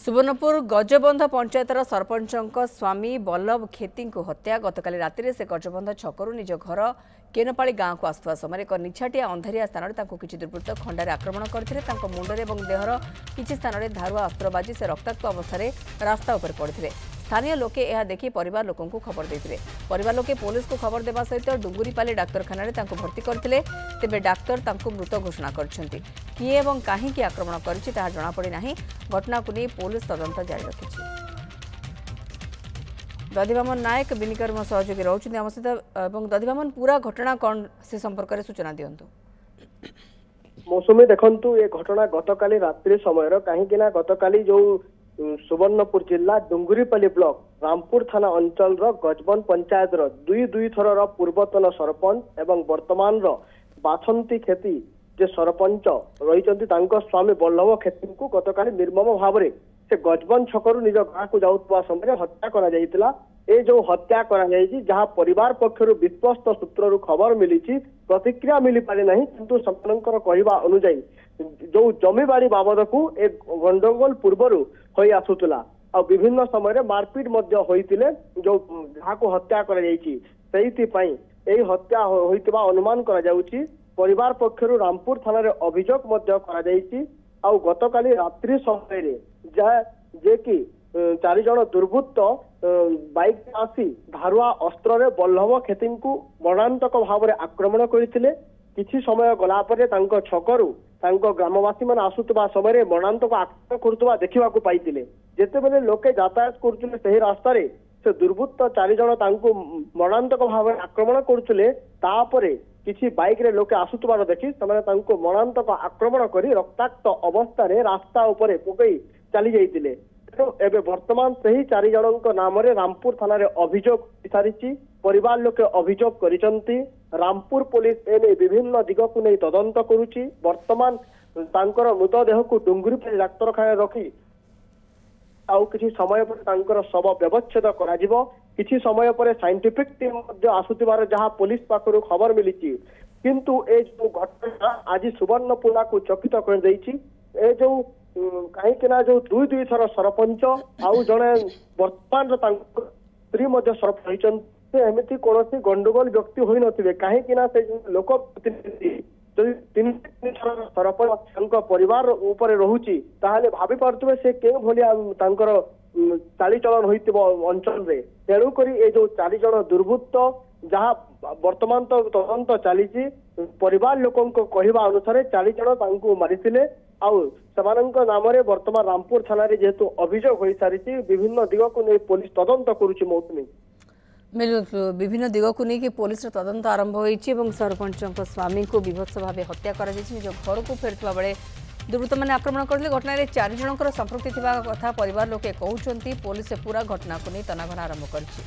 सुवर्णपुर गजबंध पंचायतर सरपंच स्वामी बल्लभ खेती को हत्या गतकाली राति से गजबंध छकरू निज घर केनपाड़ी गाँव को आसुवा समय एक निछाटिया अंधारिया स्थान में किसी दुर्वृत्त खंडारे आक्रमण करते मुंडरे और देहर किसी स्थान में धारुआ अस्त्र बाजी से रक्ताक्त अवस्था रास्ता उपर पड़ते स्थानीय लोके यह देखि परिवार लोकों को खबर देते परिवार लोके पुलिस को खबर देवा सहित डुंगुरीपाली डाक्तखाना भर्ती करते तेबे डाक्तर मृत घोषणा करछंती किए एवं काहींकी आक्रमण करिछि ताहा जणा पड़ी नाही घटना को नहीं पुलिस तदंत जारी रखिछि। दधिवामन नायक बिनिकर मो सहयोगी रहउछन्ती आम सहित एवं दधिवामन पूरा घटना कौन से संपर्क में सूचना दियंतु। मौसुमी देखंतु ये घटना गतकाली रात्रि समय कहीं गतकाली जो सुवर्णपुर जिला डुंगुरीपाली ब्लॉक रामपुर थाना अंचल गजबन पंचायत दुई थर पूर्वतन सरपंच एवं वर्तमान बाछंती खेती जे सरपंच रही स्वामी बल्लभ खेती को गतकाली निर्मम भाव से गजबन छकरू निज गाँ को जाऊा समय हत्या करा जायतिला। ए जो हत्या करा जायछि जहाँ परिवार पक्षर विश्वस्त सूत्रु खबर मिली प्रतिक्रिया मिली पारि नहीं किंतु समनकर कहवा अनुजाई जो जमीबाड़ी बाबद को एक गंडगोल पूर्वर होई आसुतला आ विभिन्न समय मारपीट मध्य होइतिले जो जहाँ को हत्या करा जायछि सेहिति पई एई हत्या होइतबा अनुमान करा जाउछि। परिवार पक्षर रामपुर थाना रे अभियोग मध्य करा जायछि आ गतकाली रात्रि समय रे जे कि 4 जन दुर्वृत्त बाइक आसी धारुआ अस्त्र रे बल्लभ खेती को मरणांतक भाव में आक्रमण करथिले। किछि समय गला परे तांको छकरू तांको ग्रामवासी मान आसुतबा समय मरणांतक आक्रमण करतबा देखिबा को पाइतिले। जेतेबेले लोके यातायात करथिले सही रास्ता रे से दुर्वृत्त 4 जन तांको मरणांतक भाव में आक्रमण करथिले तापरे किछि बाइक रे लोके आसुतबार देखि समय तांको मरणांतक आक्रमण करी रक्ताक्त अवस्था रे रास्ता उपरे पकई चली जाइतिले। एबे वर्तमान सही 4 जनक नाम रामपुर थाना रे अभियोग सारी परिवार लोके अभियोग करिसंती। रामपुर पुलिस एने विभिन्न दिग को नहीं तदंत करुछि। वर्तमान तांकर मृतदेह को डुंगुरीपाली डाक्तखाना रखी आउ किछि समय पर तांकर शव व्यवच्छेद करा जिवो। किछि समय पर साइंटिफिक टीम मध्य आसुतिबार जहां पुलिस पाखरु खबर मिलिछि किंतु ए जो घटना आज सुवर्णपुरा को चकित कर दैछि। ए जो कहीं जो दुई थर सरपंच आउ जड़े वर्तमान स्त्री सरपंच एमती कौन गंडगोल व्यक्ति हो नथिबे कहीं लोक सरपंच परिवार ऊपर रहुची ताहले भाभी पार्थिबे से के भलिया तांकर चालीचलन होइतिबो अंचल रे। तेणु करी ए जो 4 जन दुर्वृत्त जहाँ वर्तमान तो तदंत चली परिवार लोकों को कहवा अनुसार 4 जन तांको मारिथिले आउ समानक नाम रे वर्तमान रामपुर थाना रे जेहेतु अभियोग होई सारी विभिन्न दिग को नहीं पुलिस तदंत करुछि। मौसुमी विभिन्न दिग को नहीं कि पुलिस तदंत आरंभ होइछि सरपंच स्वामी को विभत्स भाव हत्या करा जायछि। निज घर को फेरथबा बेले दुर्वृत्त मैंने आक्रमण करले घटना रे 4 जनकर संपृक्ति थिबा कथा परिवार लोके कहउछंती। पुलिस पूरा घटना को नहीं तनाघना आरंभ करछि।